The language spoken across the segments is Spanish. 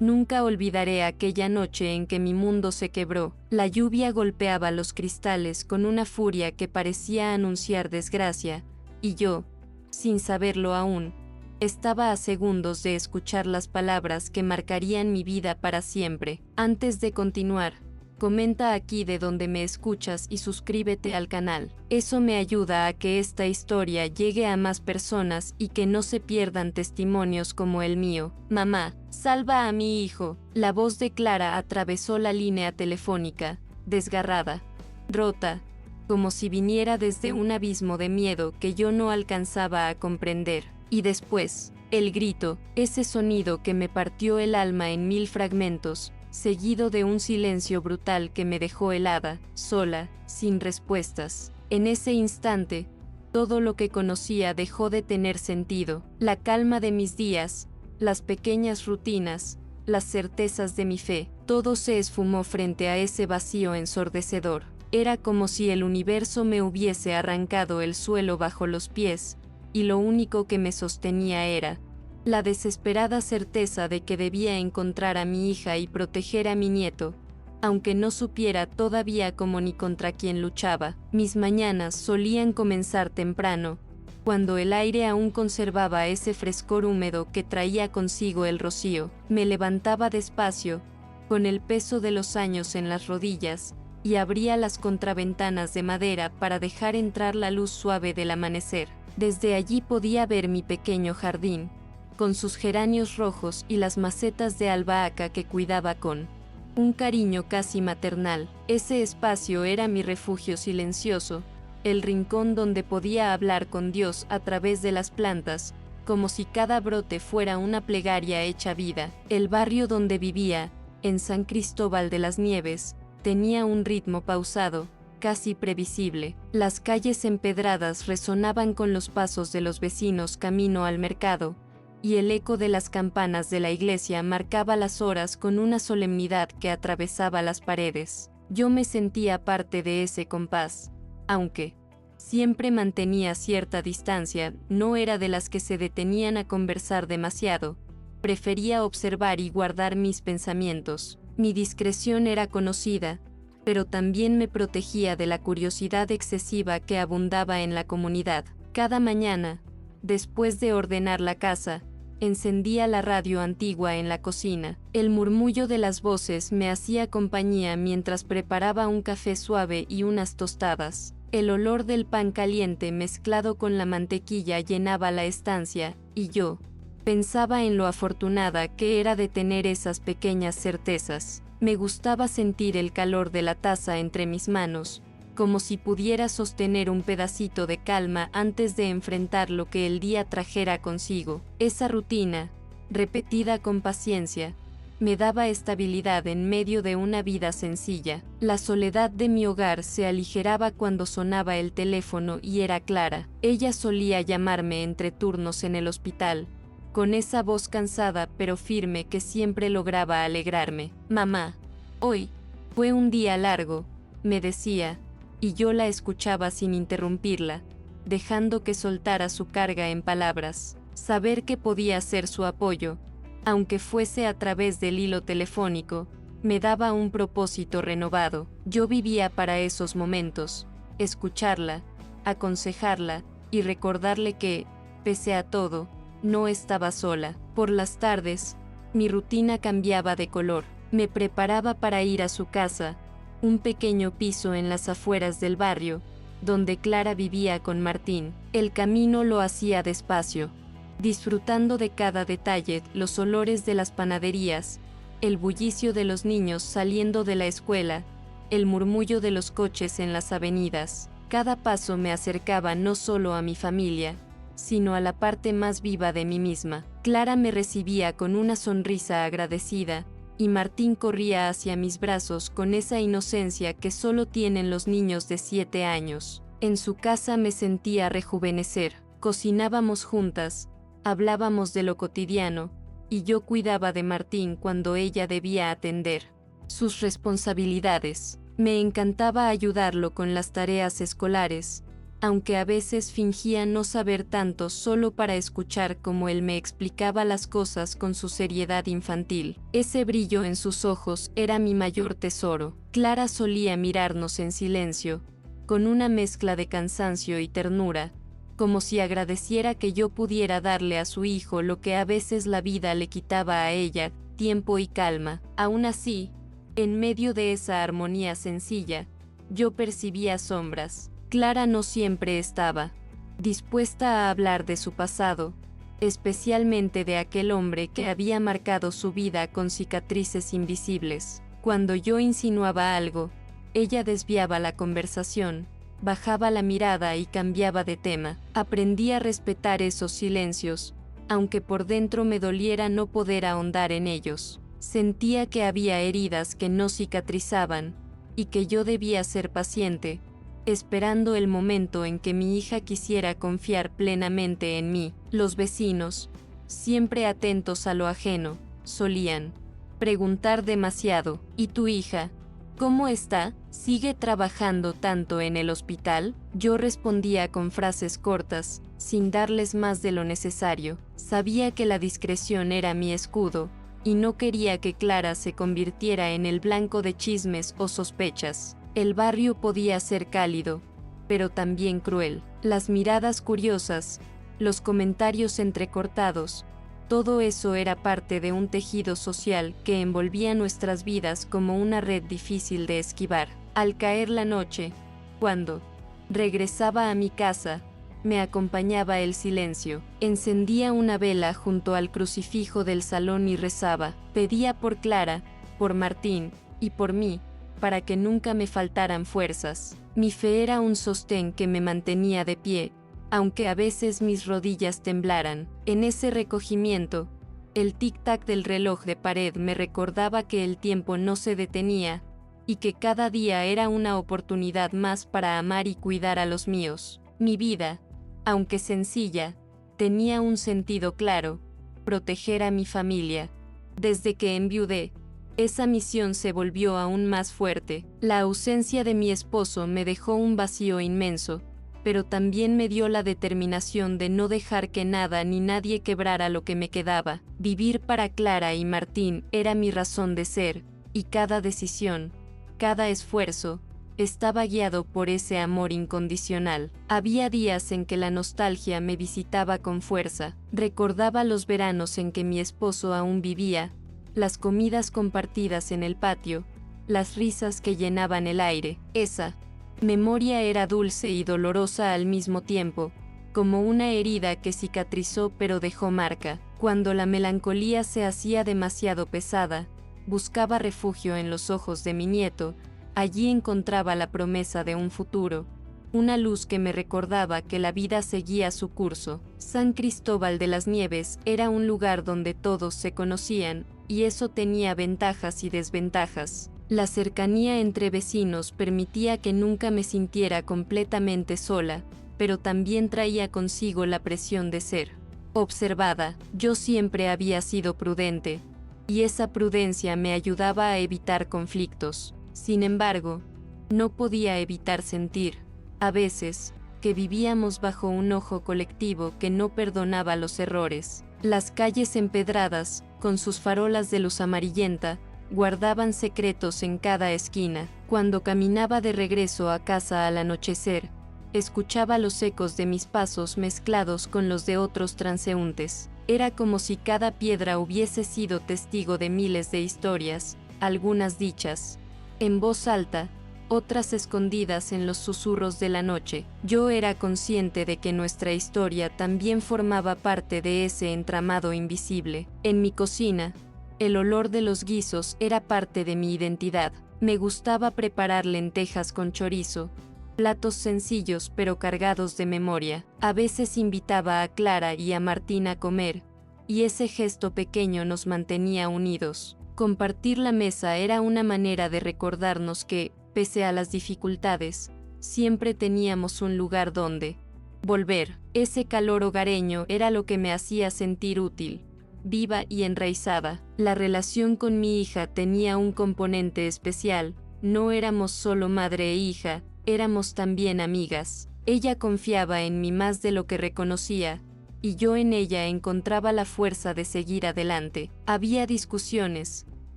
Nunca olvidaré aquella noche en que mi mundo se quebró. La lluvia golpeaba los cristales con una furia que parecía anunciar desgracia, y yo, sin saberlo aún, estaba a segundos de escuchar las palabras que marcarían mi vida para siempre. Antes de continuar, comenta aquí de donde me escuchas y suscríbete al canal. Eso me ayuda a que esta historia llegue a más personas y que no se pierdan testimonios como el mío. Mamá, salva a mi hijo. La voz de Clara atravesó la línea telefónica, desgarrada, rota, como si viniera desde un abismo de miedo que yo no alcanzaba a comprender. Y después, el grito, ese sonido que me partió el alma en mil fragmentos, seguido de un silencio brutal que me dejó helada, sola, sin respuestas. En ese instante, todo lo que conocía dejó de tener sentido. La calma de mis días, las pequeñas rutinas, las certezas de mi fe, todo se esfumó frente a ese vacío ensordecedor. Era como si el universo me hubiese arrancado el suelo bajo los pies, y lo único que me sostenía era la desesperada certeza de que debía encontrar a mi hija y proteger a mi nieto, aunque no supiera todavía cómo ni contra quién luchaba. Mis mañanas solían comenzar temprano, cuando el aire aún conservaba ese frescor húmedo que traía consigo el rocío. Me levantaba despacio, con el peso de los años en las rodillas, y abría las contraventanas de madera para dejar entrar la luz suave del amanecer. Desde allí podía ver mi pequeño jardín, con sus geranios rojos y las macetas de albahaca que cuidaba con un cariño casi maternal. Ese espacio era mi refugio silencioso, el rincón donde podía hablar con Dios a través de las plantas, como si cada brote fuera una plegaria hecha vida. El barrio donde vivía, en San Cristóbal de las Nieves, tenía un ritmo pausado, casi previsible. Las calles empedradas resonaban con los pasos de los vecinos camino al mercado, y el eco de las campanas de la iglesia marcaba las horas con una solemnidad que atravesaba las paredes. Yo me sentía parte de ese compás, aunque siempre mantenía cierta distancia, no era de las que se detenían a conversar demasiado. Prefería observar y guardar mis pensamientos. Mi discreción era conocida, pero también me protegía de la curiosidad excesiva que abundaba en la comunidad. Cada mañana, después de ordenar la casa, encendía la radio antigua en la cocina. El murmullo de las voces me hacía compañía mientras preparaba un café suave y unas tostadas. El olor del pan caliente mezclado con la mantequilla llenaba la estancia, y yo pensaba en lo afortunada que era de tener esas pequeñas certezas. Me gustaba sentir el calor de la taza entre mis manos, como si pudiera sostener un pedacito de calma antes de enfrentar lo que el día trajera consigo. Esa rutina, repetida con paciencia, me daba estabilidad en medio de una vida sencilla. La soledad de mi hogar se aligeraba cuando sonaba el teléfono y era Clara. Ella solía llamarme entre turnos en el hospital, con esa voz cansada pero firme que siempre lograba alegrarme. Mamá, hoy fue un día largo, me decía, y yo la escuchaba sin interrumpirla, dejando que soltara su carga en palabras. Saber que podía ser su apoyo, aunque fuese a través del hilo telefónico, me daba un propósito renovado. Yo vivía para esos momentos, escucharla, aconsejarla y recordarle que, pese a todo, no estaba sola. Por las tardes, mi rutina cambiaba de color. Me preparaba para ir a su casa, un pequeño piso en las afueras del barrio, donde Clara vivía con Martín. El camino lo hacía despacio, disfrutando de cada detalle, los olores de las panaderías, el bullicio de los niños saliendo de la escuela, el murmullo de los coches en las avenidas. Cada paso me acercaba no solo a mi familia, sino a la parte más viva de mí misma. Clara me recibía con una sonrisa agradecida, y Martín corría hacia mis brazos con esa inocencia que solo tienen los niños de 7 años. En su casa me sentía rejuvenecer. Cocinábamos juntas, hablábamos de lo cotidiano, y yo cuidaba de Martín cuando ella debía atender sus responsabilidades. Me encantaba ayudarlo con las tareas escolares, aunque a veces fingía no saber tanto solo para escuchar cómo él me explicaba las cosas con su seriedad infantil. Ese brillo en sus ojos era mi mayor tesoro. Clara solía mirarnos en silencio, con una mezcla de cansancio y ternura, como si agradeciera que yo pudiera darle a su hijo lo que a veces la vida le quitaba a ella, tiempo y calma. Aún así, en medio de esa armonía sencilla, yo percibía sombras. Clara no siempre estaba dispuesta a hablar de su pasado, especialmente de aquel hombre que había marcado su vida con cicatrices invisibles. Cuando yo insinuaba algo, ella desviaba la conversación, bajaba la mirada y cambiaba de tema. Aprendí a respetar esos silencios, aunque por dentro me doliera no poder ahondar en ellos. Sentía que había heridas que no cicatrizaban, y que yo debía ser paciente, esperando el momento en que mi hija quisiera confiar plenamente en mí. Los vecinos, siempre atentos a lo ajeno, solían preguntar demasiado. ¿Y tu hija? ¿Cómo está? ¿Sigue trabajando tanto en el hospital? Yo respondía con frases cortas, sin darles más de lo necesario. Sabía que la discreción era mi escudo, y no quería que Clara se convirtiera en el blanco de chismes o sospechas. El barrio podía ser cálido, pero también cruel. Las miradas curiosas, los comentarios entrecortados, todo eso era parte de un tejido social que envolvía nuestras vidas como una red difícil de esquivar. Al caer la noche, cuando regresaba a mi casa, me acompañaba el silencio. Encendía una vela junto al crucifijo del salón y rezaba. Pedía por Clara, por Martín y por mí, para que nunca me faltaran fuerzas. Mi fe era un sostén que me mantenía de pie, aunque a veces mis rodillas temblaran. En ese recogimiento, el tic-tac del reloj de pared me recordaba que el tiempo no se detenía, y que cada día era una oportunidad más para amar y cuidar a los míos. Mi vida, aunque sencilla, tenía un sentido claro: proteger a mi familia. Desde que enviudé, esa misión se volvió aún más fuerte. La ausencia de mi esposo me dejó un vacío inmenso, pero también me dio la determinación de no dejar que nada ni nadie quebrara lo que me quedaba. Vivir para Clara y Martín era mi razón de ser, y cada decisión, cada esfuerzo, estaba guiado por ese amor incondicional. Había días en que la nostalgia me visitaba con fuerza. Recordaba los veranos en que mi esposo aún vivía, las comidas compartidas en el patio, las risas que llenaban el aire. Esa memoria era dulce y dolorosa al mismo tiempo, como una herida que cicatrizó pero dejó marca. Cuando la melancolía se hacía demasiado pesada, buscaba refugio en los ojos de mi nieto. Allí encontraba la promesa de un futuro, una luz que me recordaba que la vida seguía su curso. San Cristóbal de las Nieves era un lugar donde todos se conocían, y eso tenía ventajas y desventajas. La cercanía entre vecinos permitía que nunca me sintiera completamente sola, pero también traía consigo la presión de ser observada. Yo siempre había sido prudente, y esa prudencia me ayudaba a evitar conflictos. Sin embargo, no podía evitar sentir, a veces, que vivíamos bajo un ojo colectivo que no perdonaba los errores. Las calles empedradas, con sus farolas de luz amarillenta, guardaban secretos en cada esquina. Cuando caminaba de regreso a casa al anochecer, escuchaba los ecos de mis pasos mezclados con los de otros transeúntes. Era como si cada piedra hubiese sido testigo de miles de historias, algunas dichas en voz alta, otras escondidas en los susurros de la noche. Yo era consciente de que nuestra historia también formaba parte de ese entramado invisible. En mi cocina, el olor de los guisos era parte de mi identidad. Me gustaba preparar lentejas con chorizo, platos sencillos pero cargados de memoria. A veces invitaba a Clara y a Martín a comer, y ese gesto pequeño nos mantenía unidos. Compartir la mesa era una manera de recordarnos que, pese a las dificultades, siempre teníamos un lugar donde volver. Ese calor hogareño era lo que me hacía sentir útil, viva y enraizada. La relación con mi hija tenía un componente especial. No éramos solo madre e hija, éramos también amigas. Ella confiaba en mí más de lo que reconocía, y yo en ella encontraba la fuerza de seguir adelante. Había discusiones,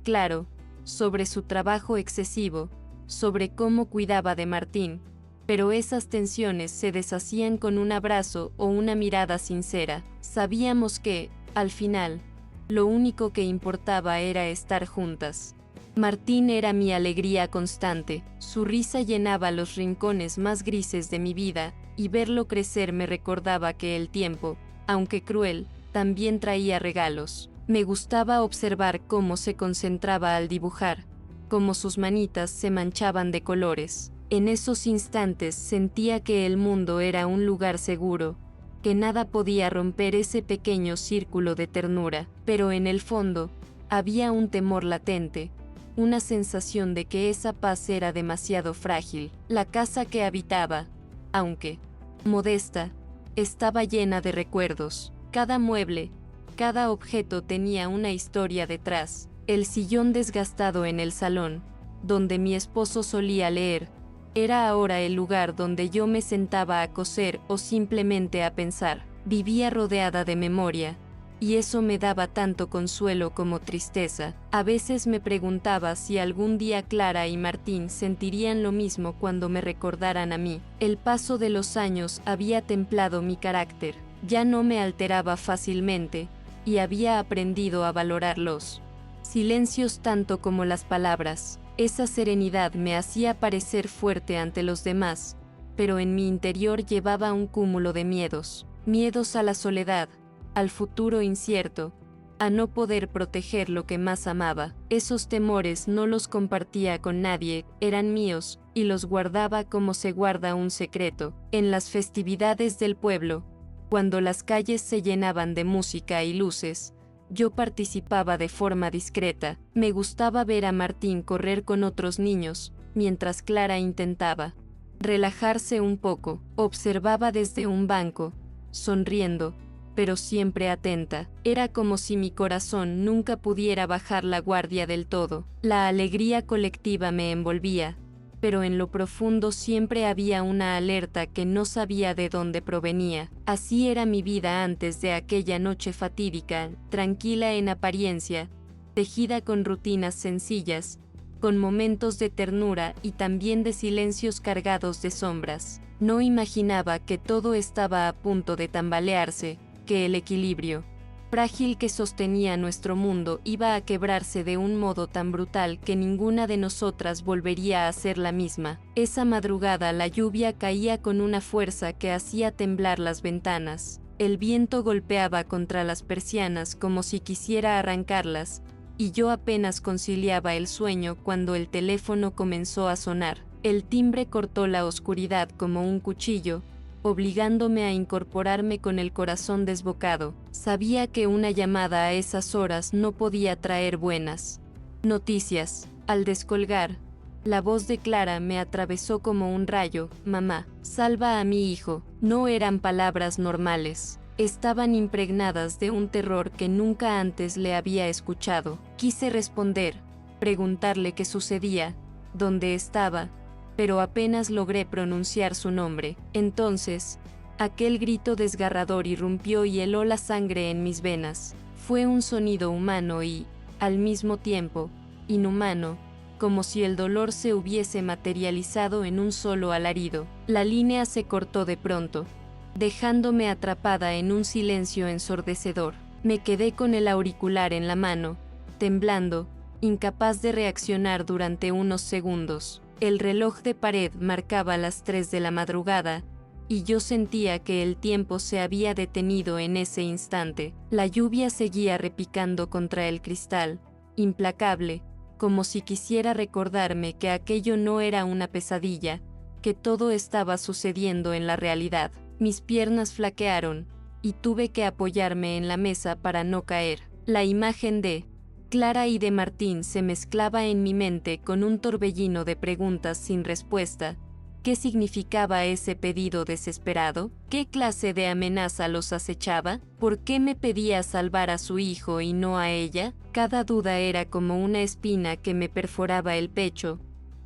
claro, sobre su trabajo excesivo, sobre cómo cuidaba de Martín, pero esas tensiones se deshacían con un abrazo o una mirada sincera. Sabíamos que, al final, lo único que importaba era estar juntas. Martín era mi alegría constante, su risa llenaba los rincones más grises de mi vida, y verlo crecer me recordaba que el tiempo, aunque cruel, también traía regalos. Me gustaba observar cómo se concentraba al dibujar, cómo sus manitas se manchaban de colores. En esos instantes sentía que el mundo era un lugar seguro, que nada podía romper ese pequeño círculo de ternura, pero en el fondo, había un temor latente, una sensación de que esa paz era demasiado frágil. La casa que habitaba, aunque modesta, estaba llena de recuerdos. Cada mueble, cada objeto tenía una historia detrás. El sillón desgastado en el salón, donde mi esposo solía leer, era ahora el lugar donde yo me sentaba a coser o simplemente a pensar. Vivía rodeada de memoria, y eso me daba tanto consuelo como tristeza. A veces me preguntaba si algún día Clara y Martín sentirían lo mismo cuando me recordaran a mí. El paso de los años había templado mi carácter, ya no me alteraba fácilmente, y había aprendido a valorar los silencios tanto como las palabras. Esa serenidad me hacía parecer fuerte ante los demás, pero en mi interior llevaba un cúmulo de miedos. Miedos a la soledad, al futuro incierto, a no poder proteger lo que más amaba. Esos temores no los compartía con nadie, eran míos, y los guardaba como se guarda un secreto. En las festividades del pueblo, cuando las calles se llenaban de música y luces, yo participaba de forma discreta. Me gustaba ver a Martín correr con otros niños, mientras Clara intentaba relajarse un poco. Observaba desde un banco, sonriendo, pero siempre atenta. Era como si mi corazón nunca pudiera bajar la guardia del todo. La alegría colectiva me envolvía, pero en lo profundo siempre había una alerta que no sabía de dónde provenía. Así era mi vida antes de aquella noche fatídica, tranquila en apariencia, tejida con rutinas sencillas, con momentos de ternura y también de silencios cargados de sombras. No imaginaba que todo estaba a punto de tambalearse, que el equilibrio frágil que sostenía nuestro mundo iba a quebrarse de un modo tan brutal que ninguna de nosotras volvería a ser la misma. Esa madrugada la lluvia caía con una fuerza que hacía temblar las ventanas. El viento golpeaba contra las persianas como si quisiera arrancarlas, y yo apenas conciliaba el sueño cuando el teléfono comenzó a sonar. El timbre cortó la oscuridad como un cuchillo, obligándome a incorporarme con el corazón desbocado. Sabía que una llamada a esas horas no podía traer buenas noticias. Al descolgar, la voz de Clara me atravesó como un rayo. «Mamá, salva a mi hijo». No eran palabras normales. Estaban impregnadas de un terror que nunca antes le había escuchado. Quise responder, preguntarle qué sucedía, dónde estaba, pero apenas logré pronunciar su nombre. Entonces, aquel grito desgarrador irrumpió y heló la sangre en mis venas. Fue un sonido humano y, al mismo tiempo, inhumano, como si el dolor se hubiese materializado en un solo alarido. La línea se cortó de pronto, dejándome atrapada en un silencio ensordecedor. Me quedé con el auricular en la mano, temblando, incapaz de reaccionar durante unos segundos. El reloj de pared marcaba las 3 de la madrugada, y yo sentía que el tiempo se había detenido en ese instante. La lluvia seguía repicando contra el cristal, implacable, como si quisiera recordarme que aquello no era una pesadilla, que todo estaba sucediendo en la realidad. Mis piernas flaquearon, y tuve que apoyarme en la mesa para no caer. La imagen de Clara y de Martín se mezclaba en mi mente con un torbellino de preguntas sin respuesta. ¿Qué significaba ese pedido desesperado? ¿Qué clase de amenaza los acechaba? ¿Por qué me pedía salvar a su hijo y no a ella? Cada duda era como una espina que me perforaba el pecho,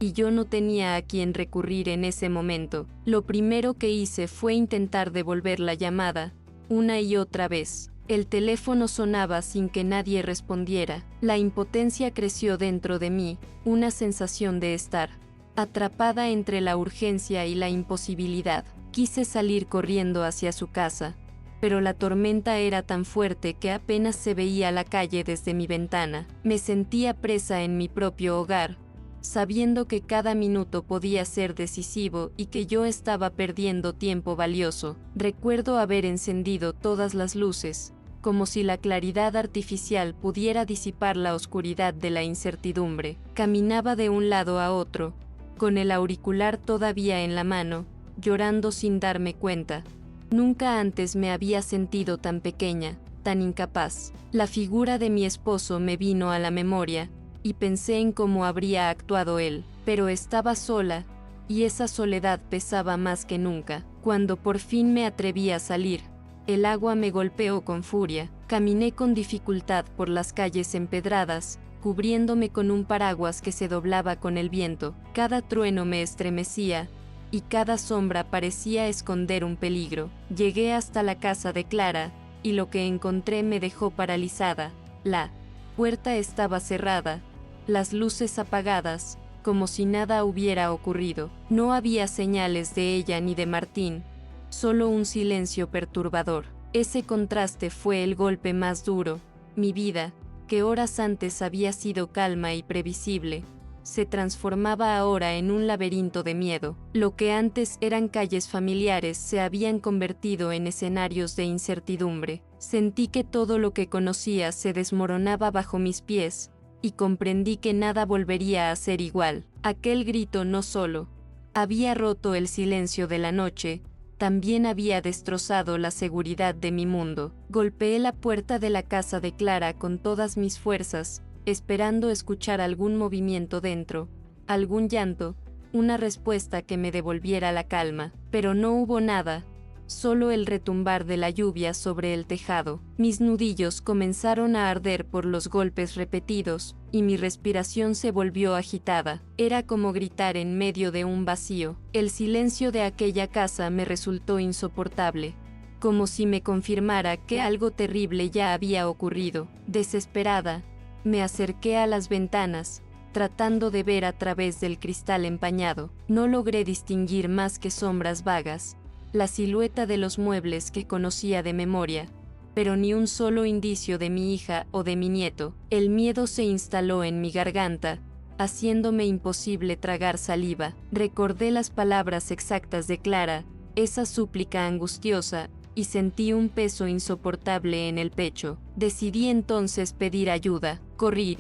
y yo no tenía a quien recurrir en ese momento. Lo primero que hice fue intentar devolver la llamada, una y otra vez. El teléfono sonaba sin que nadie respondiera. La impotencia creció dentro de mí, una sensación de estar atrapada entre la urgencia y la imposibilidad. Quise salir corriendo hacia su casa, pero la tormenta era tan fuerte que apenas se veía la calle desde mi ventana. Me sentía presa en mi propio hogar, sabiendo que cada minuto podía ser decisivo y que yo estaba perdiendo tiempo valioso. Recuerdo haber encendido todas las luces, como si la claridad artificial pudiera disipar la oscuridad de la incertidumbre. Caminaba de un lado a otro, con el auricular todavía en la mano, llorando sin darme cuenta. Nunca antes me había sentido tan pequeña, tan incapaz. La figura de mi esposo me vino a la memoria, y pensé en cómo habría actuado él, pero estaba sola, y esa soledad pesaba más que nunca. Cuando por fin me atreví a salir, el agua me golpeó con furia. Caminé con dificultad por las calles empedradas, cubriéndome con un paraguas que se doblaba con el viento. Cada trueno me estremecía, y cada sombra parecía esconder un peligro. Llegué hasta la casa de Clara, y lo que encontré me dejó paralizada. La puerta estaba cerrada, las luces apagadas, como si nada hubiera ocurrido. No había señales de ella ni de Martín, solo un silencio perturbador. Ese contraste fue el golpe más duro. Mi vida, que horas antes había sido calma y previsible, se transformaba ahora en un laberinto de miedo. Lo que antes eran calles familiares se habían convertido en escenarios de incertidumbre. Sentí que todo lo que conocía se desmoronaba bajo mis pies, y comprendí que nada volvería a ser igual. Aquel grito no solo había roto el silencio de la noche, también había destrozado la seguridad de mi mundo. Golpeé la puerta de la casa de Clara con todas mis fuerzas, esperando escuchar algún movimiento dentro, algún llanto, una respuesta que me devolviera la calma. Pero no hubo nada, solo el retumbar de la lluvia sobre el tejado. Mis nudillos comenzaron a arder por los golpes repetidos, y mi respiración se volvió agitada. Era como gritar en medio de un vacío. El silencio de aquella casa me resultó insoportable, como si me confirmara que algo terrible ya había ocurrido. Desesperada, me acerqué a las ventanas, tratando de ver a través del cristal empañado. No logré distinguir más que sombras vagas, la silueta de los muebles que conocía de memoria, pero ni un solo indicio de mi hija o de mi nieto. El miedo se instaló en mi garganta, haciéndome imposible tragar saliva. Recordé las palabras exactas de Clara, esa súplica angustiosa, y sentí un peso insoportable en el pecho. Decidí entonces pedir ayuda. Corrí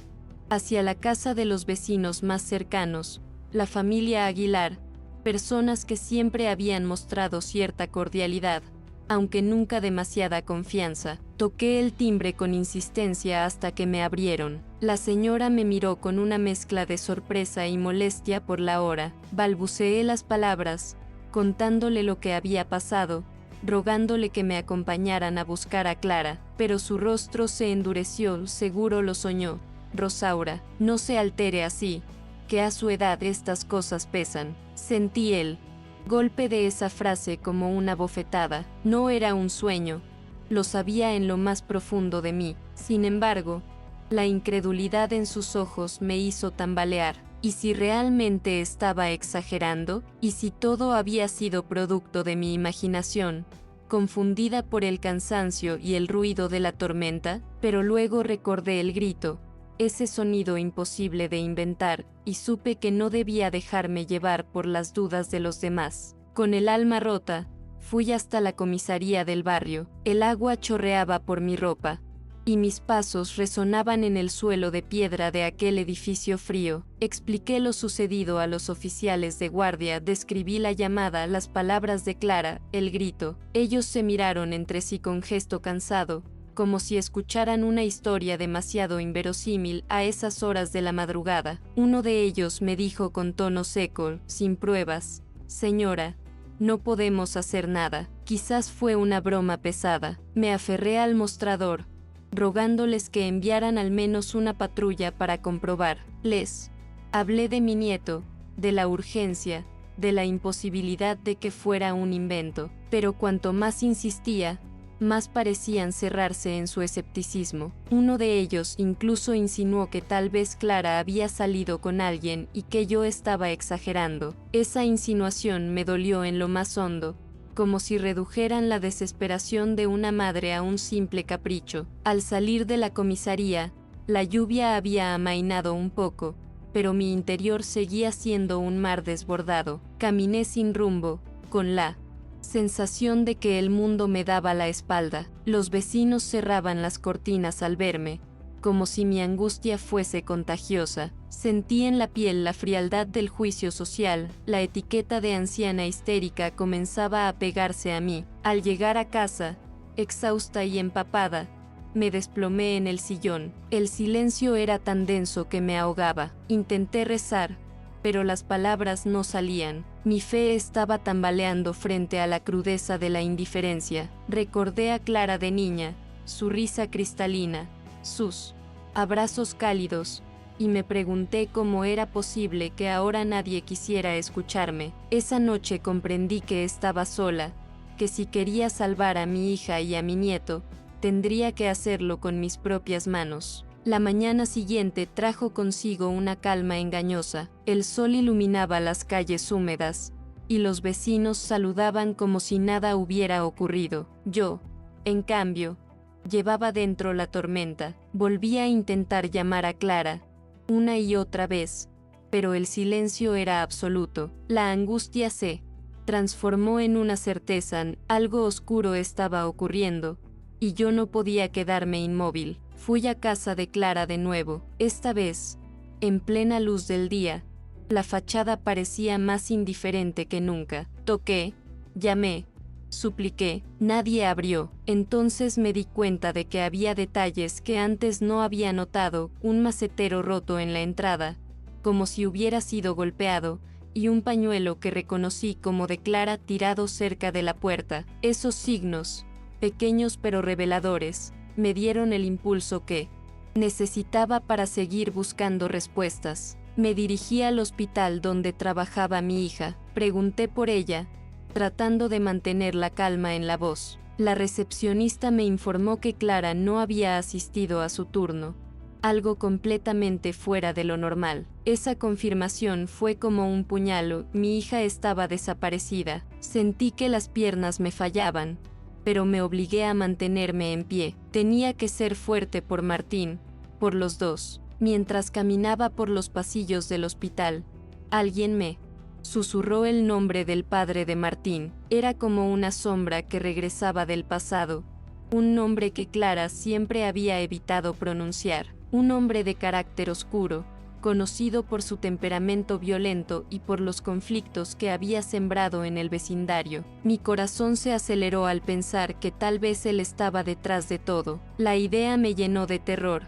hacia la casa de los vecinos más cercanos, la familia Aguilar, personas que siempre habían mostrado cierta cordialidad, aunque nunca demasiada confianza. Toqué el timbre con insistencia hasta que me abrieron. La señora me miró con una mezcla de sorpresa y molestia por la hora. Balbuceé las palabras, contándole lo que había pasado, rogándole que me acompañaran a buscar a Clara, pero su rostro se endureció. Seguro lo soñó. Rosaura, no se altere así, que a su edad estas cosas pesan. Sentí el golpe de esa frase como una bofetada. No era un sueño, lo sabía en lo más profundo de mí. Sin embargo, la incredulidad en sus ojos me hizo tambalear. ¿Y si realmente estaba exagerando? ¿Y si todo había sido producto de mi imaginación, confundida por el cansancio y el ruido de la tormenta? Pero luego recordé el grito, ese sonido imposible de inventar, y supe que no debía dejarme llevar por las dudas de los demás. Con el alma rota, fui hasta la comisaría del barrio. El agua chorreaba por mi ropa, y mis pasos resonaban en el suelo de piedra de aquel edificio frío. Expliqué lo sucedido a los oficiales de guardia, describí la llamada, las palabras de Clara, el grito. Ellos se miraron entre sí con gesto cansado, como si escucharan una historia demasiado inverosímil a esas horas de la madrugada. Uno de ellos me dijo con tono seco, sin pruebas: «Señora, no podemos hacer nada». Quizás fue una broma pesada. Me aferré al mostrador, rogándoles que enviaran al menos una patrulla para comprobar. Les hablé de mi nieto, de la urgencia, de la imposibilidad de que fuera un invento, pero cuanto más insistía, más parecían cerrarse en su escepticismo. Uno de ellos incluso insinuó que tal vez Clara había salido con alguien y que yo estaba exagerando. Esa insinuación me dolió en lo más hondo, como si redujeran la desesperación de una madre a un simple capricho. Al salir de la comisaría, la lluvia había amainado un poco, pero mi interior seguía siendo un mar desbordado. Caminé sin rumbo, con la sensación de que el mundo me daba la espalda. Los vecinos cerraban las cortinas al verme, como si mi angustia fuese contagiosa. Sentí en la piel la frialdad del juicio social, la etiqueta de anciana histérica comenzaba a pegarse a mí. Al llegar a casa, exhausta y empapada, me desplomé en el sillón. El silencio era tan denso que me ahogaba. Intenté rezar, pero las palabras no salían. Mi fe estaba tambaleando frente a la crudeza de la indiferencia. Recordé a Clara de niña, su risa cristalina, sus abrazos cálidos, y me pregunté cómo era posible que ahora nadie quisiera escucharme. Esa noche comprendí que estaba sola, que si quería salvar a mi hija y a mi nieto, tendría que hacerlo con mis propias manos. La mañana siguiente trajo consigo una calma engañosa. El sol iluminaba las calles húmedas, y los vecinos saludaban como si nada hubiera ocurrido. Yo, en cambio, llevaba dentro la tormenta. Volví a intentar llamar a Clara, una y otra vez, pero el silencio era absoluto. La angustia se transformó en una certeza. Algo oscuro estaba ocurriendo, y yo no podía quedarme inmóvil. Fui a casa de Clara de nuevo. Esta vez, en plena luz del día, la fachada parecía más indiferente que nunca. Toqué, llamé, supliqué, nadie abrió. Entonces me di cuenta de que había detalles que antes no había notado: un macetero roto en la entrada, como si hubiera sido golpeado, y un pañuelo que reconocí como de Clara tirado cerca de la puerta. Esos signos, pequeños pero reveladores, me dieron el impulso que necesitaba para seguir buscando respuestas. Me dirigí al hospital donde trabajaba mi hija. Pregunté por ella, tratando de mantener la calma en la voz. La recepcionista me informó que Clara no había asistido a su turno, algo completamente fuera de lo normal. Esa confirmación fue como un puñal. Mi hija estaba desaparecida. Sentí que las piernas me fallaban, pero me obligué a mantenerme en pie. Tenía que ser fuerte por Martín, por los dos. Mientras caminaba por los pasillos del hospital, alguien me susurró el nombre del padre de Martín. Era como una sombra que regresaba del pasado, un nombre que Clara siempre había evitado pronunciar, un hombre de carácter oscuro, conocido por su temperamento violento y por los conflictos que había sembrado en el vecindario. Mi corazón se aceleró al pensar que tal vez él estaba detrás de todo. La idea me llenó de terror,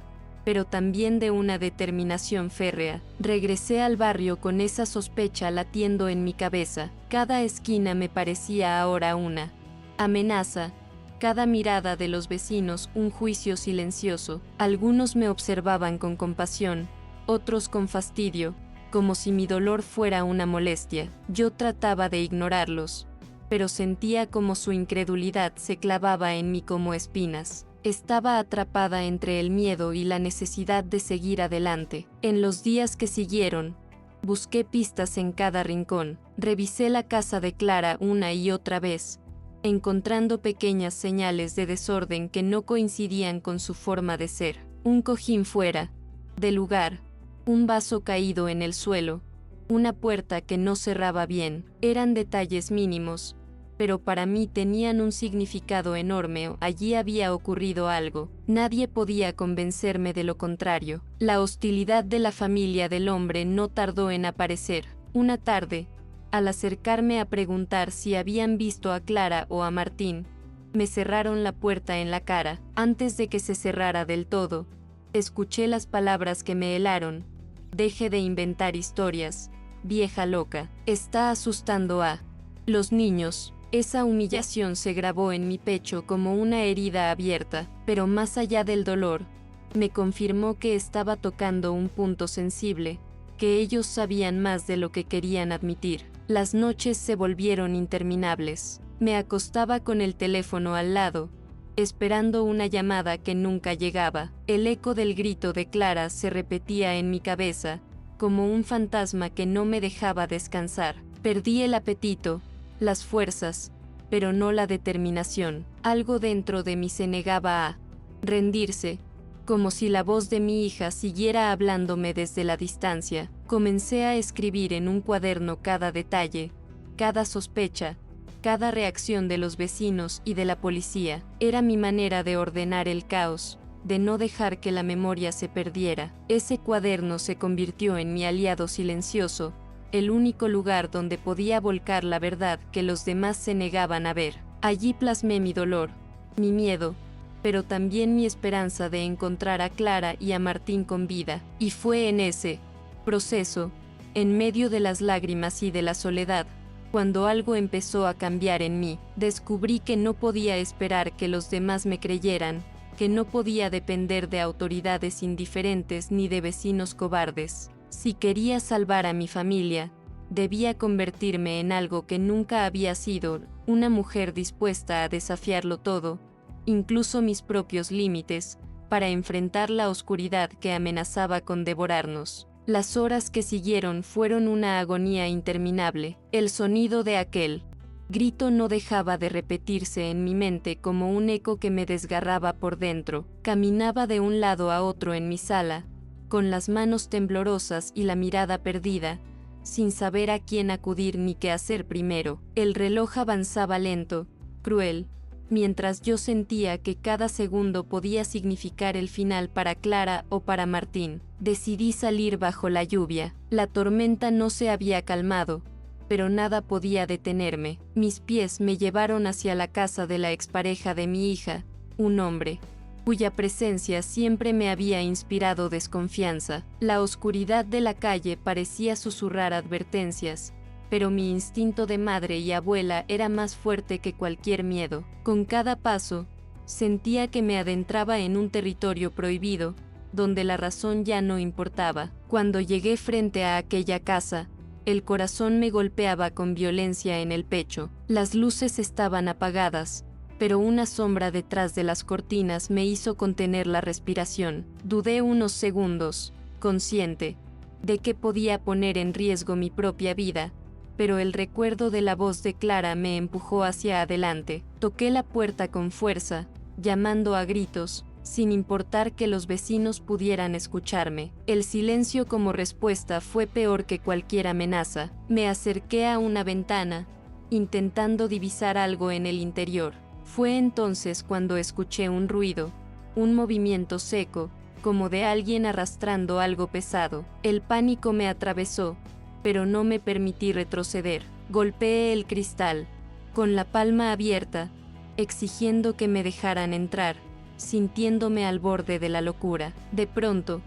pero también de una determinación férrea. Regresé al barrio con esa sospecha latiendo en mi cabeza. Cada esquina me parecía ahora una amenaza, cada mirada de los vecinos un juicio silencioso. Algunos me observaban con compasión, otros con fastidio, como si mi dolor fuera una molestia. Yo trataba de ignorarlos, pero sentía como su incredulidad se clavaba en mí como espinas. Estaba atrapada entre el miedo y la necesidad de seguir adelante. En los días que siguieron, busqué pistas en cada rincón. Revisé la casa de Clara una y otra vez, encontrando pequeñas señales de desorden que no coincidían con su forma de ser. Un cojín fuera de lugar, un vaso caído en el suelo, una puerta que no cerraba bien. Eran detalles mínimos, pero para mí tenían un significado enorme. Allí había ocurrido algo. Nadie podía convencerme de lo contrario. La hostilidad de la familia del hombre no tardó en aparecer. Una tarde, al acercarme a preguntar si habían visto a Clara o a Martín, me cerraron la puerta en la cara. Antes de que se cerrara del todo, escuché las palabras que me helaron: deje de inventar historias, vieja loca. Está asustando a los niños. Esa humillación se grabó en mi pecho como una herida abierta, pero más allá del dolor, me confirmó que estaba tocando un punto sensible, que ellos sabían más de lo que querían admitir. Las noches se volvieron interminables. Me acostaba con el teléfono al lado, esperando una llamada que nunca llegaba. El eco del grito de Clara se repetía en mi cabeza, como un fantasma que no me dejaba descansar. Perdí el apetito, las fuerzas, pero no la determinación. Algo dentro de mí se negaba a rendirse, como si la voz de mi hija siguiera hablándome desde la distancia. Comencé a escribir en un cuaderno cada detalle, cada sospecha, cada reacción de los vecinos y de la policía. Era mi manera de ordenar el caos, de no dejar que la memoria se perdiera. Ese cuaderno se convirtió en mi aliado silencioso, el único lugar donde podía volcar la verdad que los demás se negaban a ver. Allí plasmé mi dolor, mi miedo, pero también mi esperanza de encontrar a Clara y a Martín con vida. Y fue en ese proceso, en medio de las lágrimas y de la soledad, cuando algo empezó a cambiar en mí. Descubrí que no podía esperar que los demás me creyeran, que no podía depender de autoridades indiferentes ni de vecinos cobardes. Si quería salvar a mi familia, debía convertirme en algo que nunca había sido, una mujer dispuesta a desafiarlo todo, incluso mis propios límites, para enfrentar la oscuridad que amenazaba con devorarnos. Las horas que siguieron fueron una agonía interminable. El sonido de aquel grito no dejaba de repetirse en mi mente como un eco que me desgarraba por dentro. Caminaba de un lado a otro en mi sala, con las manos temblorosas y la mirada perdida, sin saber a quién acudir ni qué hacer primero. El reloj avanzaba lento, cruel, mientras yo sentía que cada segundo podía significar el final para Clara o para Martín. Decidí salir bajo la lluvia. La tormenta no se había calmado, pero nada podía detenerme. Mis pies me llevaron hacia la casa de la expareja de mi hija, un hombre cuya presencia siempre me había inspirado desconfianza. La oscuridad de la calle parecía susurrar advertencias, pero mi instinto de madre y abuela era más fuerte que cualquier miedo. Con cada paso, sentía que me adentraba en un territorio prohibido, donde la razón ya no importaba. Cuando llegué frente a aquella casa, el corazón me golpeaba con violencia en el pecho. Las luces estaban apagadas, pero una sombra detrás de las cortinas me hizo contener la respiración. Dudé unos segundos, consciente de que podía poner en riesgo mi propia vida, pero el recuerdo de la voz de Clara me empujó hacia adelante. Toqué la puerta con fuerza, llamando a gritos, sin importar que los vecinos pudieran escucharme. El silencio como respuesta fue peor que cualquier amenaza. Me acerqué a una ventana, intentando divisar algo en el interior. Fue entonces cuando escuché un ruido, un movimiento seco, como de alguien arrastrando algo pesado. El pánico me atravesó, pero no me permití retroceder. Golpeé el cristal, con la palma abierta, exigiendo que me dejaran entrar, sintiéndome al borde de la locura. De pronto,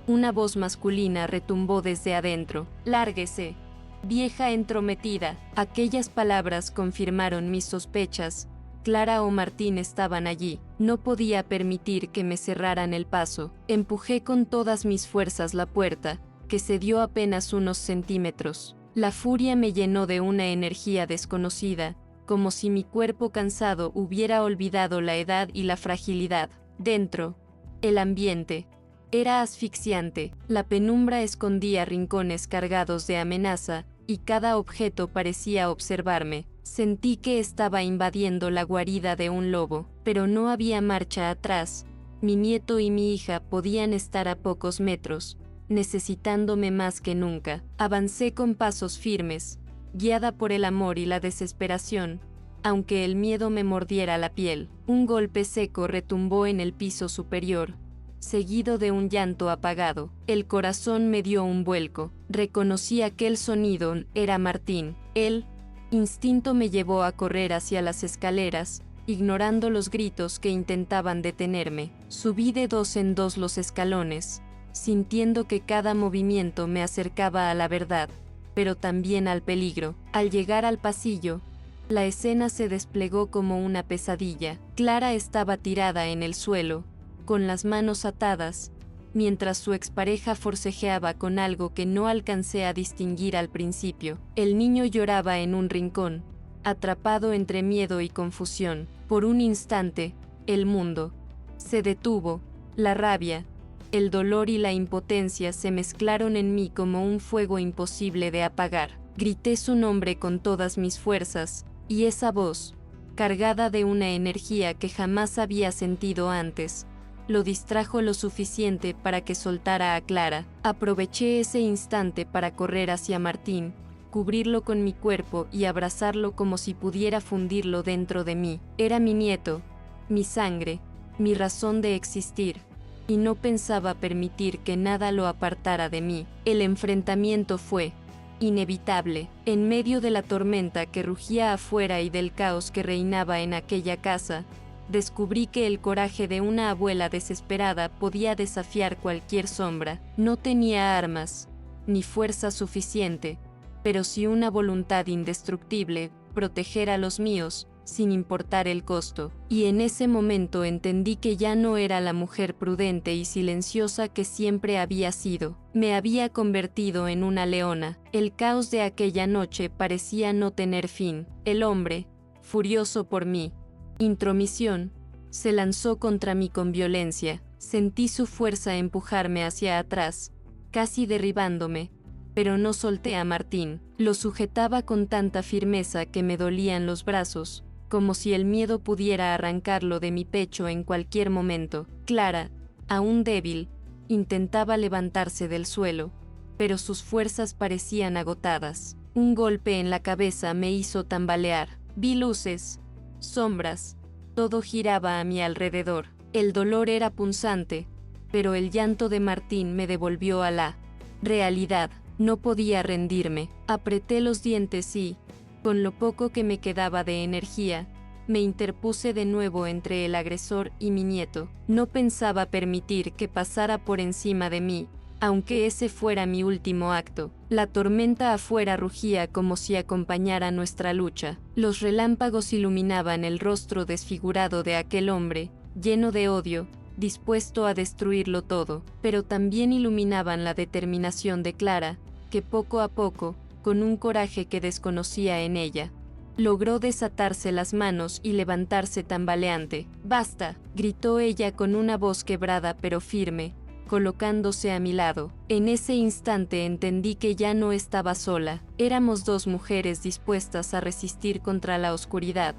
una voz masculina retumbó desde adentro. «Lárguese, vieja entrometida». Aquellas palabras confirmaron mis sospechas. Clara o Martín estaban allí. No podía permitir que me cerraran el paso. Empujé con todas mis fuerzas la puerta, que cedió apenas unos centímetros. La furia me llenó de una energía desconocida, como si mi cuerpo cansado hubiera olvidado la edad y la fragilidad. Dentro, el ambiente era asfixiante. La penumbra escondía rincones cargados de amenaza, y cada objeto parecía observarme. Sentí que estaba invadiendo la guarida de un lobo, pero no había marcha atrás. Mi nieto y mi hija podían estar a pocos metros, necesitándome más que nunca. Avancé con pasos firmes, guiada por el amor y la desesperación, aunque el miedo me mordiera la piel. Un golpe seco retumbó en el piso superior, seguido de un llanto apagado. El corazón me dio un vuelco. Reconocí aquel sonido, era Martín. El instinto me llevó a correr hacia las escaleras, ignorando los gritos que intentaban detenerme. Subí de dos en dos los escalones, sintiendo que cada movimiento me acercaba a la verdad, pero también al peligro. Al llegar al pasillo, la escena se desplegó como una pesadilla. Clara estaba tirada en el suelo, con las manos atadas, mientras su expareja forcejeaba con algo que no alcancé a distinguir al principio. El niño lloraba en un rincón, atrapado entre miedo y confusión. Por un instante, el mundo se detuvo. La rabia, el dolor y la impotencia se mezclaron en mí como un fuego imposible de apagar. Grité su nombre con todas mis fuerzas, y esa voz, cargada de una energía que jamás había sentido antes, lo distrajo lo suficiente para que soltara a Clara. Aproveché ese instante para correr hacia Martín, cubrirlo con mi cuerpo y abrazarlo como si pudiera fundirlo dentro de mí. Era mi nieto, mi sangre, mi razón de existir, y no pensaba permitir que nada lo apartara de mí. El enfrentamiento fue inevitable. En medio de la tormenta que rugía afuera y del caos que reinaba en aquella casa, descubrí que el coraje de una abuela desesperada podía desafiar cualquier sombra. No tenía armas, ni fuerza suficiente, pero sí una voluntad indestructible, proteger a los míos, sin importar el costo. Y en ese momento entendí que ya no era la mujer prudente y silenciosa que siempre había sido. Me había convertido en una leona. El caos de aquella noche parecía no tener fin. El hombre, furioso por mi intromisión, se lanzó contra mí con violencia. Sentí su fuerza empujarme hacia atrás, casi derribándome, pero no solté a Martín. Lo sujetaba con tanta firmeza que me dolían los brazos, como si el miedo pudiera arrancarlo de mi pecho en cualquier momento. Clara, aún débil, intentaba levantarse del suelo, pero sus fuerzas parecían agotadas. Un golpe en la cabeza me hizo tambalear. Vi luces, sombras, todo giraba a mi alrededor. El dolor era punzante, pero el llanto de Martín me devolvió a la realidad. No podía rendirme. Apreté los dientes y, con lo poco que me quedaba de energía, me interpuse de nuevo entre el agresor y mi nieto. No pensaba permitir que pasara por encima de mí, aunque ese fuera mi último acto. La tormenta afuera rugía como si acompañara nuestra lucha. Los relámpagos iluminaban el rostro desfigurado de aquel hombre, lleno de odio, dispuesto a destruirlo todo, pero también iluminaban la determinación de Clara, que poco a poco, con un coraje que desconocía en ella, logró desatarse las manos y levantarse tambaleante. «¡Basta!», gritó ella con una voz quebrada pero firme, colocándose a mi lado. En ese instante entendí que ya no estaba sola. Éramos dos mujeres dispuestas a resistir contra la oscuridad.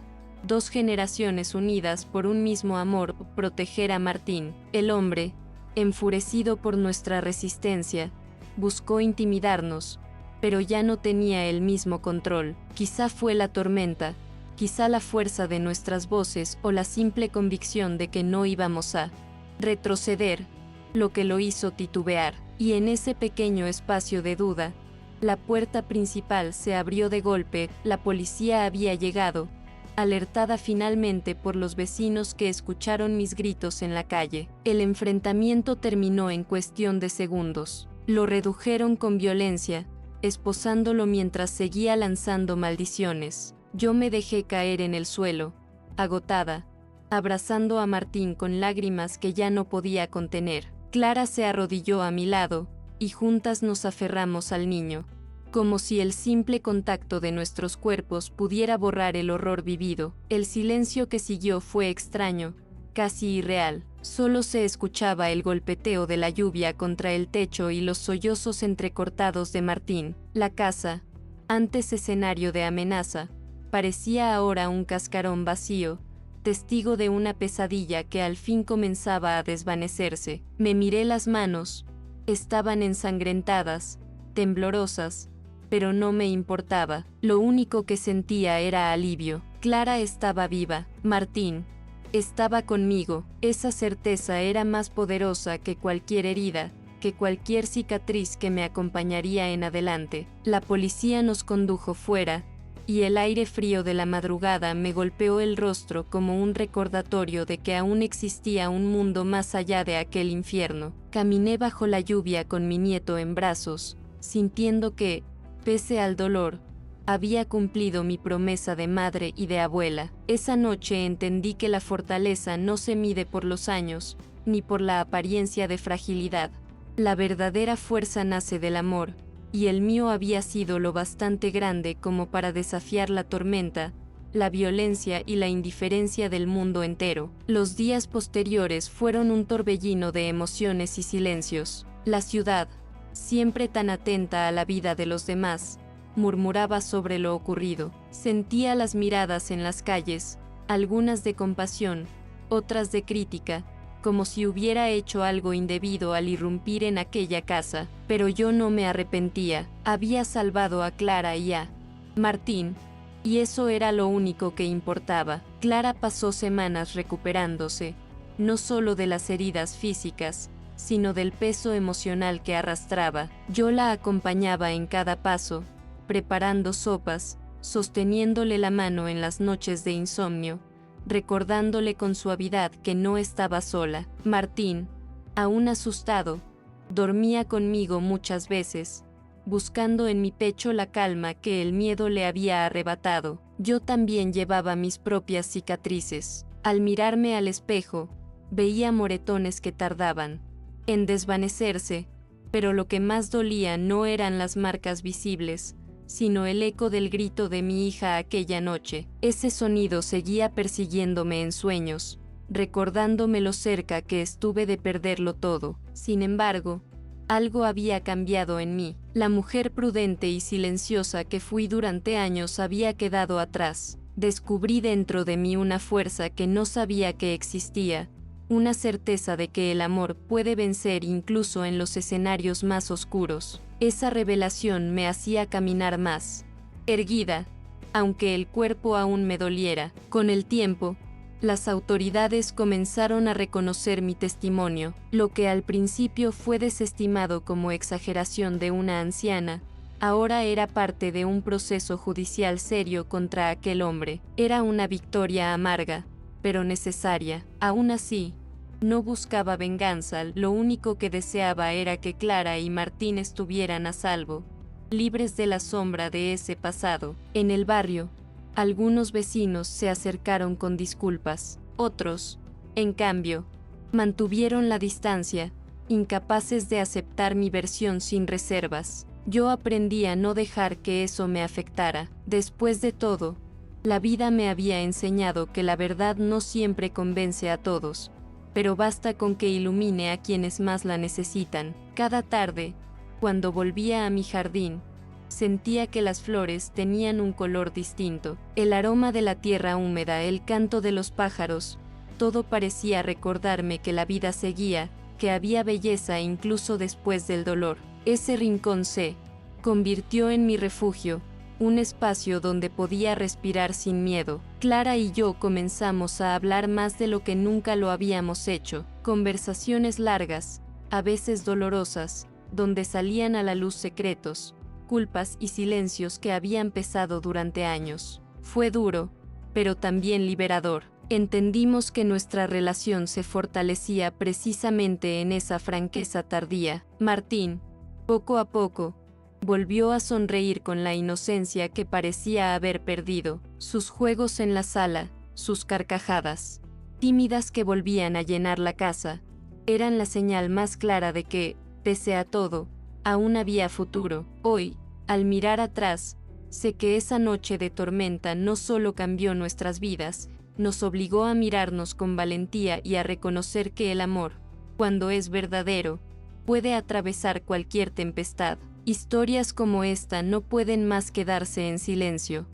Dos generaciones unidas por un mismo amor, proteger a Martín. El hombre, enfurecido por nuestra resistencia, buscó intimidarnos, pero ya no tenía el mismo control. Quizá fue la tormenta, quizá la fuerza de nuestras voces o la simple convicción de que no íbamos a retroceder, lo que lo hizo titubear. Y en ese pequeño espacio de duda, la puerta principal se abrió de golpe. La policía había llegado, alertada finalmente por los vecinos que escucharon mis gritos en la calle. El enfrentamiento terminó en cuestión de segundos. Lo redujeron con violencia, esposándolo mientras seguía lanzando maldiciones. Yo me dejé caer en el suelo, agotada, abrazando a Martín con lágrimas que ya no podía contener. Clara se arrodilló a mi lado, y juntas nos aferramos al niño, como si el simple contacto de nuestros cuerpos pudiera borrar el horror vivido. El silencio que siguió fue extraño, casi irreal. Solo se escuchaba el golpeteo de la lluvia contra el techo y los sollozos entrecortados de Martín. La casa, antes escenario de amenaza, parecía ahora un cascarón vacío, testigo de una pesadilla que al fin comenzaba a desvanecerse. Me miré las manos, estaban ensangrentadas, temblorosas, pero no me importaba. Lo único que sentía era alivio. Clara estaba viva. Martín estaba conmigo. Esa certeza era más poderosa que cualquier herida, que cualquier cicatriz que me acompañaría en adelante. La policía nos condujo fuera, y el aire frío de la madrugada me golpeó el rostro como un recordatorio de que aún existía un mundo más allá de aquel infierno. Caminé bajo la lluvia con mi nieto en brazos, sintiendo que, pese al dolor, había cumplido mi promesa de madre y de abuela. Esa noche entendí que la fortaleza no se mide por los años, ni por la apariencia de fragilidad. La verdadera fuerza nace del amor, y el mío había sido lo bastante grande como para desafiar la tormenta, la violencia y la indiferencia del mundo entero. Los días posteriores fueron un torbellino de emociones y silencios. La ciudad, siempre tan atenta a la vida de los demás, murmuraba sobre lo ocurrido. Sentía las miradas en las calles, algunas de compasión, otras de crítica, como si hubiera hecho algo indebido al irrumpir en aquella casa, pero yo no me arrepentía. Había salvado a Clara y a Martín, y eso era lo único que importaba. Clara pasó semanas recuperándose, no solo de las heridas físicas, sino del peso emocional que arrastraba. Yo la acompañaba en cada paso, preparando sopas, sosteniéndole la mano en las noches de insomnio, recordándole con suavidad que no estaba sola. Martín, aún asustado, dormía conmigo muchas veces, buscando en mi pecho la calma que el miedo le había arrebatado. Yo también llevaba mis propias cicatrices. Al mirarme al espejo, veía moretones que tardaban en desvanecerse, pero lo que más dolía no eran las marcas visibles, sino el eco del grito de mi hija aquella noche. Ese sonido seguía persiguiéndome en sueños, recordándome lo cerca que estuve de perderlo todo. Sin embargo, algo había cambiado en mí. La mujer prudente y silenciosa que fui durante años había quedado atrás. Descubrí dentro de mí una fuerza que no sabía que existía, una certeza de que el amor puede vencer incluso en los escenarios más oscuros. Esa revelación me hacía caminar más erguida, aunque el cuerpo aún me doliera. Con el tiempo, las autoridades comenzaron a reconocer mi testimonio. Lo que al principio fue desestimado como exageración de una anciana, ahora era parte de un proceso judicial serio contra aquel hombre. Era una victoria amarga, pero necesaria. Aún así, no buscaba venganza, lo único que deseaba era que Clara y Martín estuvieran a salvo, libres de la sombra de ese pasado. En el barrio, algunos vecinos se acercaron con disculpas. Otros, en cambio, mantuvieron la distancia, incapaces de aceptar mi versión sin reservas. Yo aprendí a no dejar que eso me afectara. Después de todo, la vida me había enseñado que la verdad no siempre convence a todos, pero basta con que ilumine a quienes más la necesitan. Cada tarde, cuando volvía a mi jardín, sentía que las flores tenían un color distinto. El aroma de la tierra húmeda, el canto de los pájaros, todo parecía recordarme que la vida seguía, que había belleza incluso después del dolor. Ese rincón se convirtió en mi refugio, un espacio donde podía respirar sin miedo. Clara y yo comenzamos a hablar más de lo que nunca lo habíamos hecho. Conversaciones largas, a veces dolorosas, donde salían a la luz secretos, culpas y silencios que habían pesado durante años. Fue duro, pero también liberador. Entendimos que nuestra relación se fortalecía precisamente en esa franqueza tardía. Martín, poco a poco, volvió a sonreír con la inocencia que parecía haber perdido. Sus juegos en la sala, sus carcajadas tímidas que volvían a llenar la casa, eran la señal más clara de que, pese a todo, aún había futuro. Hoy, al mirar atrás, sé que esa noche de tormenta no solo cambió nuestras vidas, nos obligó a mirarnos con valentía y a reconocer que el amor, cuando es verdadero, puede atravesar cualquier tempestad. Historias como esta no pueden más quedarse en silencio.